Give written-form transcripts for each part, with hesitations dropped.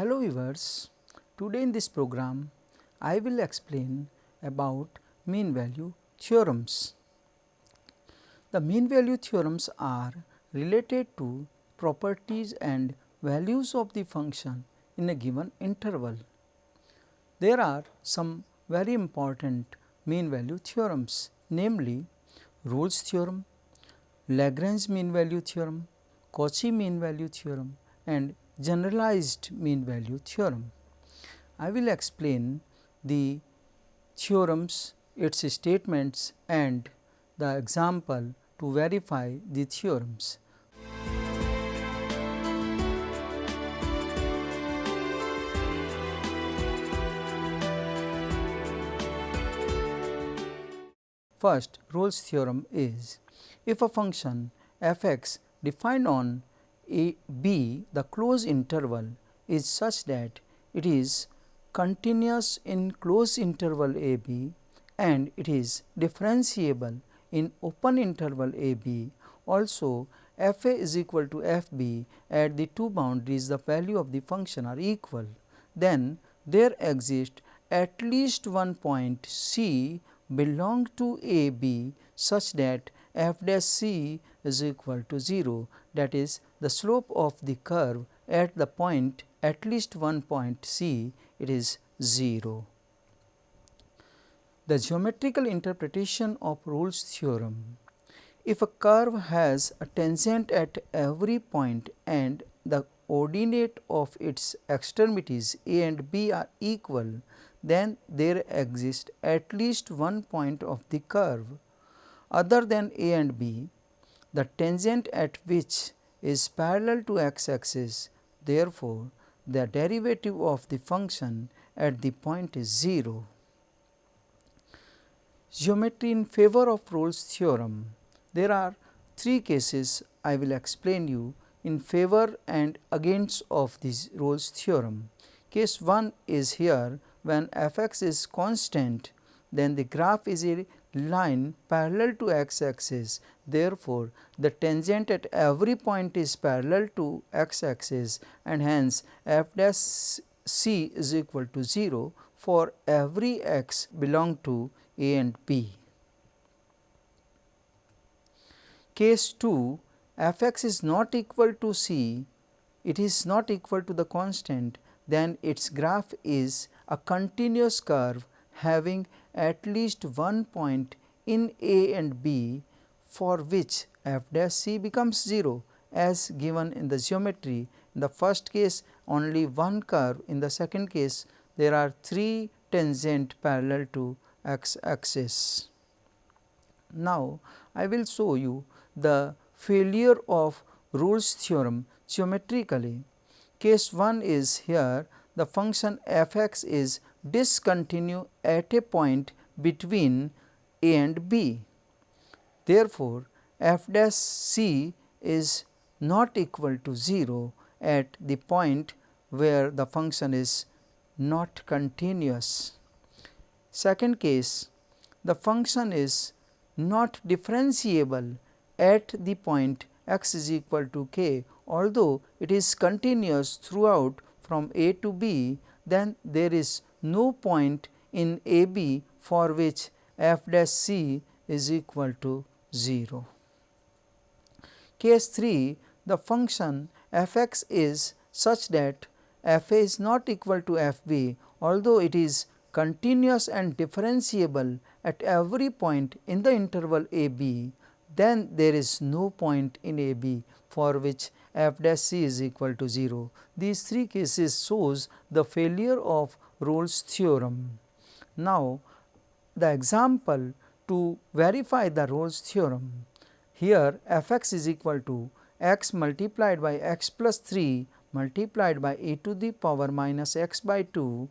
Hello viewers, today in this program I will explain about mean value theorems. The mean value theorems are related to properties and values of the function in a given interval. There are some very important mean value theorems, namely Rolle's theorem, Lagrange mean value theorem, Cauchy mean value theorem and generalized mean value theorem. I will explain the theorems, its statements and the example to verify the theorems. First, Rolle's theorem is, if a function f x defined on a b, the closed interval is such that it is continuous in closed interval a b and it is differentiable in open interval a b. Also, f a is equal to f b at the two boundaries the value of the function are equal. Then there exists at least one point c belong to a b such that f dash c is equal to 0, that is the slope of the curve at the point at least one point c, it is 0. The geometrical interpretation of Rolle's theorem: if a curve has a tangent at every point and the ordinate of its extremities a and b are equal, then there exists at least one point of the curve other than a and b, the tangent at which is parallel to x axis. Therefore, the derivative of the function at the point is 0. Geometry in favor of Rolle's theorem. There are three cases I will explain you in favor and against of this Rolle's theorem. Case 1 is here, when f x is constant, then the graph is a line parallel to x axis. Therefore, the tangent at every point is parallel to x axis and hence f dash c is equal to 0 for every x belong to a and b. Case 2, f x is not equal to c, it is not equal to the constant, then its graph is a continuous curve having at least one point in a and b for which f dash c becomes 0 as given in the geometry. In the first case only one curve, in the second case there are three tangent parallel to x axis. Now, I will show you the failure of Rolle's theorem geometrically. Case 1 is here, the function f x is discontinuous at a point between a and b. Therefore, f dash c is not equal to 0 at the point where the function is not continuous. Second case, the function is not differentiable at the point x is equal to k, although it is continuous throughout from a to b, then there is no point in a b for which f dash c is equal to 0. Case 3, the function f x is such that f a is not equal to f b, although it is continuous and differentiable at every point in the interval a b, then there is no point in a b for which f dash c is equal to 0. These three cases shows the failure of Rolle's theorem. Now, the example to verify the Rolle's theorem: here f x is equal to x multiplied by x plus 3 multiplied by e to the power minus x by 2.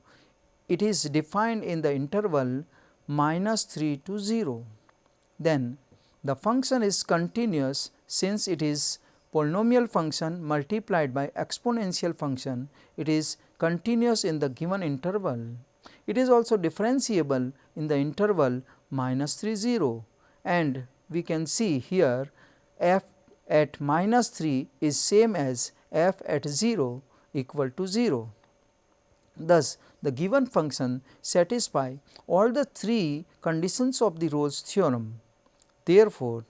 It is defined in the interval minus 3 to 0. Then the function is continuous since it is polynomial function multiplied by exponential function. It is continuous in the given interval. It is also differentiable in the interval minus 3 0, and we can see here f at minus 3 is same as f at 0 equal to 0. Thus, the given function satisfies all the three conditions of the Rolle's theorem. Therefore,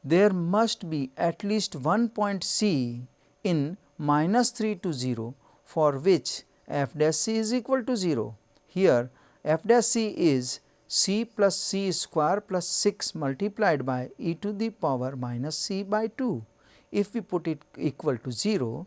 there must be at least one point C in minus 3 to 0 for which f dash c is equal to 0. Here f dash c is c plus c square plus 6 multiplied by e to the power minus c by 2. If we put it equal to 0,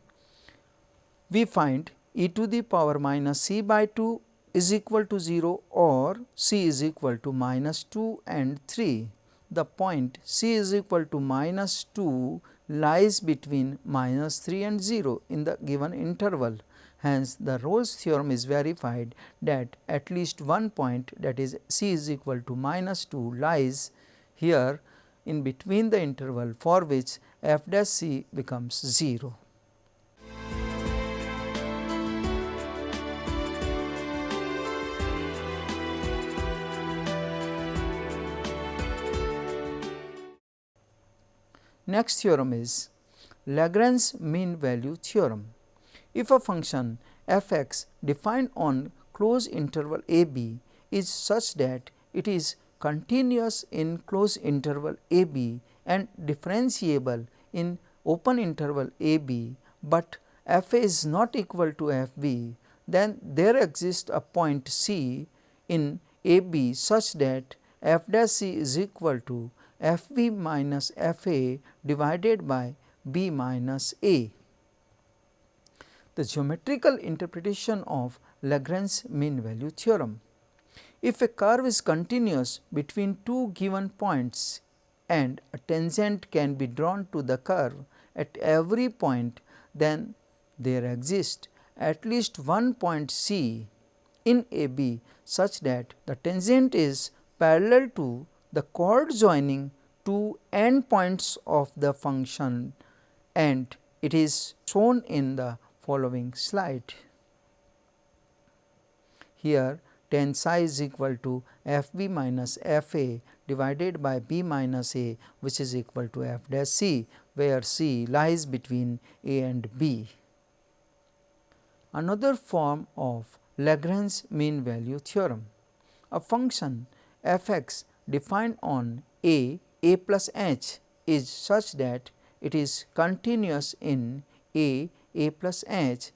we find e to the power minus c by 2 is equal to 0 or c is equal to minus 2 and 3. The point c is equal to minus 2 lies between minus 3 and 0 in the given interval. Hence, the Rolle's theorem is verified that at least one point, that is c is equal to minus 2, lies here in between the interval for which f dash c becomes 0. Next theorem is Lagrange's mean value theorem. If a function f x defined on closed interval a b is such that it is continuous in closed interval a b and differentiable in open interval a b, but f a is not equal to f b, then there exists a point c in a b such that f dash c is equal to f b minus f a divided by b minus a. The geometrical interpretation of Lagrange's mean value theorem. If a curve is continuous between two given points and a tangent can be drawn to the curve at every point, then there exists at least one point C in AB such that the tangent is parallel to the chord joining two endpoints of the function, and it is shown in the following slide. Here tan psi is equal to f b minus f a divided by b minus a, which is equal to f dash c, where c lies between a and b. Another form of Lagrange's mean value theorem. A function f x defined on a plus h is such that it is continuous in a plus h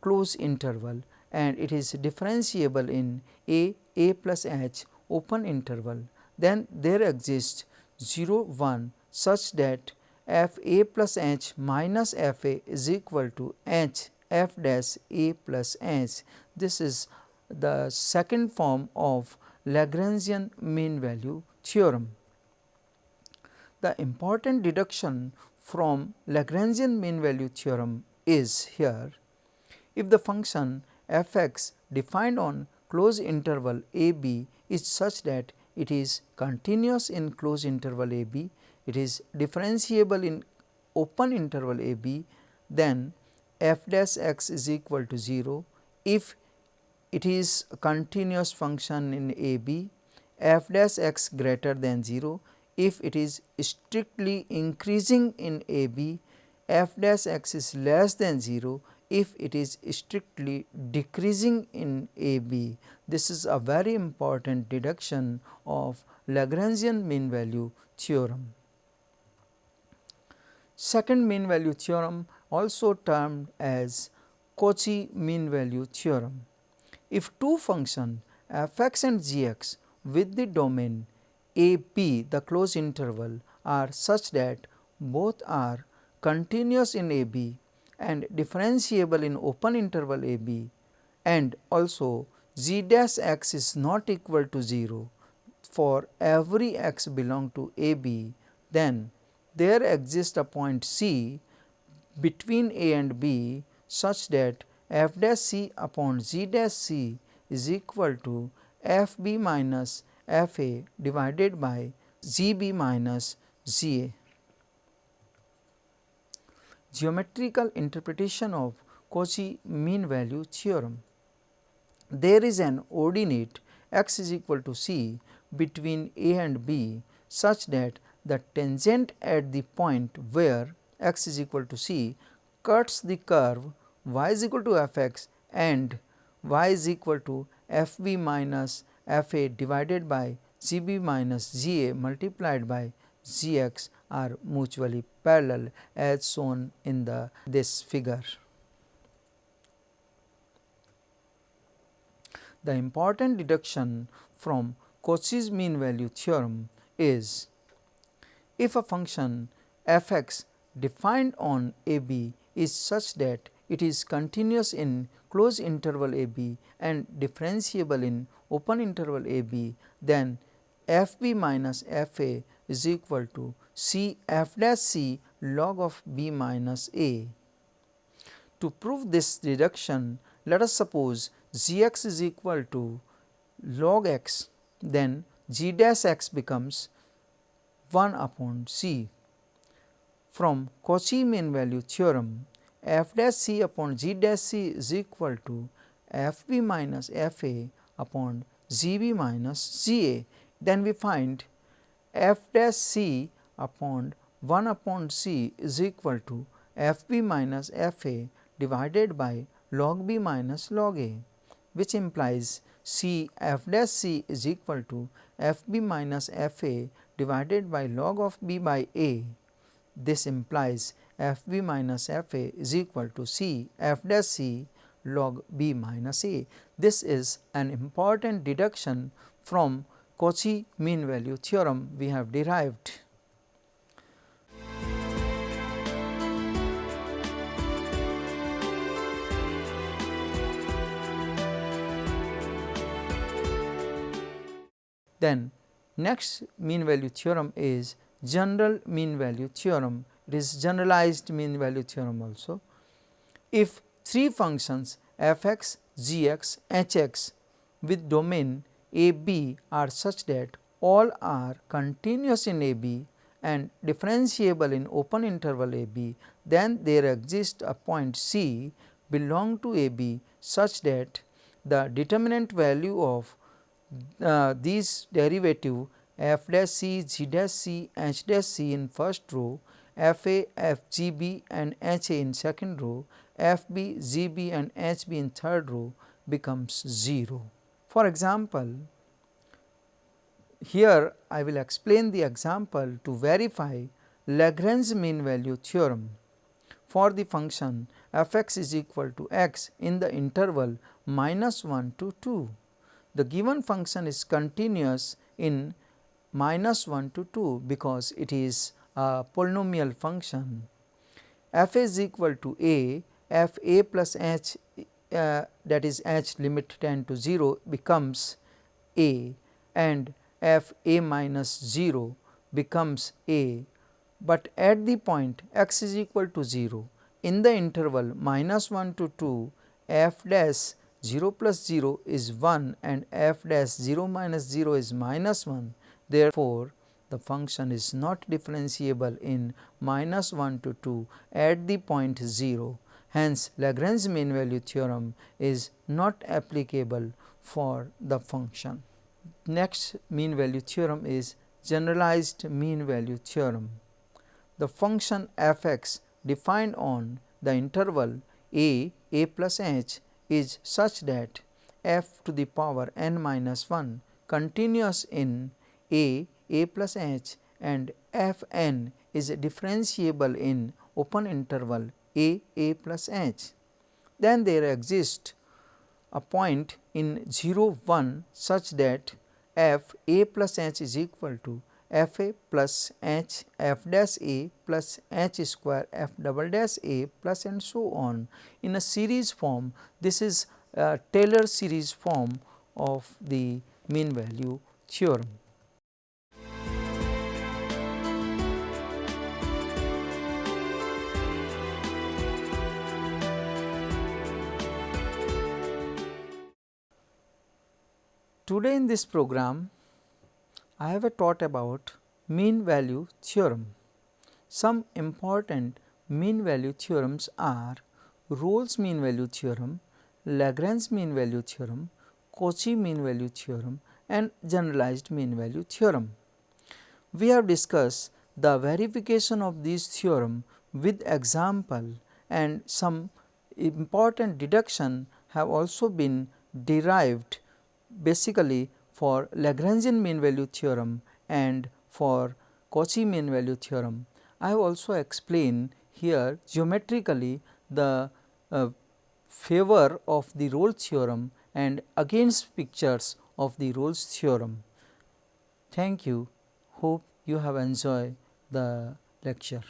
closed interval, and it is differentiable in a plus h open interval. Then there exists 0 1 such that f a plus h minus f a is equal to h f dash a plus h. This is the second form of Lagrangian mean value theorem. The important deduction from Lagrangian mean value theorem is here: if the function f x defined on closed interval a b is such that it is continuous in closed interval a b, it is differentiable in open interval a b, then f dash x is equal to 0. If it is a continuous function in a b, f dash x greater than 0. If it is strictly increasing in a b, f dash x is less than 0 if it is strictly decreasing in a b. This is a very important deduction of Lagrangian mean value theorem. Second mean value theorem, also termed as Cauchy mean value theorem. If two functions f x and g x with the domain a b, the closed interval, are such that both are continuous in a b and differentiable in open interval a b, and also g dash x is not equal to 0 for every x belong to a b, then there exists a point c between a and b such that f dash c upon g dash c is equal to f b minus f a divided by g b minus g a. Geometrical interpretation of Cauchy mean value theorem. There is an ordinate x is equal to c between a and b such that the tangent at the point where x is equal to c cuts the curve y is equal to f x and y is equal to f b minus f a divided by g b minus g a multiplied by g x are mutually parallel as shown in this figure. The important deduction from Cauchy's mean value theorem is, if a function f x defined on a b is such that it is continuous in closed interval a b and differentiable in open interval a b, then f b minus f a is equal to c f dash c log of b minus a. To prove this deduction, let us suppose g x is equal to log x, then g dash x becomes 1 upon c. From Cauchy mean value theorem, f dash c upon g dash c is equal to f b minus f a upon g b minus g a. Then we find f dash c upon 1 upon c is equal to f b minus f a divided by log b minus log a, which implies c f dash c is equal to f b minus f a divided by log of b by a. This implies f b minus f a is equal to c f dash c log b minus a. This is an important deduction from Cauchy mean value theorem we have derived. Then next mean value theorem is general mean value theorem. It is generalized mean value theorem also. If three functions f x, g x, h x with domain a b are such that all are continuous in a b and differentiable in open interval a b, then there exists a point c belong to a b such that the determinant value of these derivative f dash c, g dash c, h dash c in first row, f a, f g b and h a in second row, f b, g b and h b in third row becomes 0. For example, here I will explain the example to verify Lagrange mean value theorem for the function f x is equal to x in the interval minus 1 to 2. The given function is continuous in minus 1 to 2 because it is a polynomial function. F is equal to a, f a plus h that is h limit tend to 0 becomes a and f a minus 0 becomes a, but at the point x is equal to 0 in the interval minus 1 to 2 f dash 0 plus 0 is 1 and f dash 0 minus 0 is minus 1. Therefore, the function is not differentiable in minus 1 to 2 at the point 0. Hence, Lagrange mean value theorem is not applicable for the function. Next mean value theorem is generalized mean value theorem. The function f x defined on the interval a plus h is such that f to the power n minus 1 continuous in a plus h and f n is differentiable in open interval a plus h. Then there exists a point in 0 1 such that f a plus h is equal to f a plus h f dash a plus h square f double dash a plus and so on in a series form. This is a Taylor series form of the mean value theorem. Today in this program, I have taught about mean value theorem. Some important mean value theorems are Rolle's mean value theorem, Lagrange mean value theorem, Cauchy mean value theorem and generalized mean value theorem. We have discussed the verification of these theorem with example and some important deduction have also been derived basically for Lagrangian mean value theorem and for Cauchy mean value theorem. I have also explained here geometrically the favor of the Rolle's theorem and against pictures of the Rolle's theorem. Thank you. Hope you have enjoyed the lecture.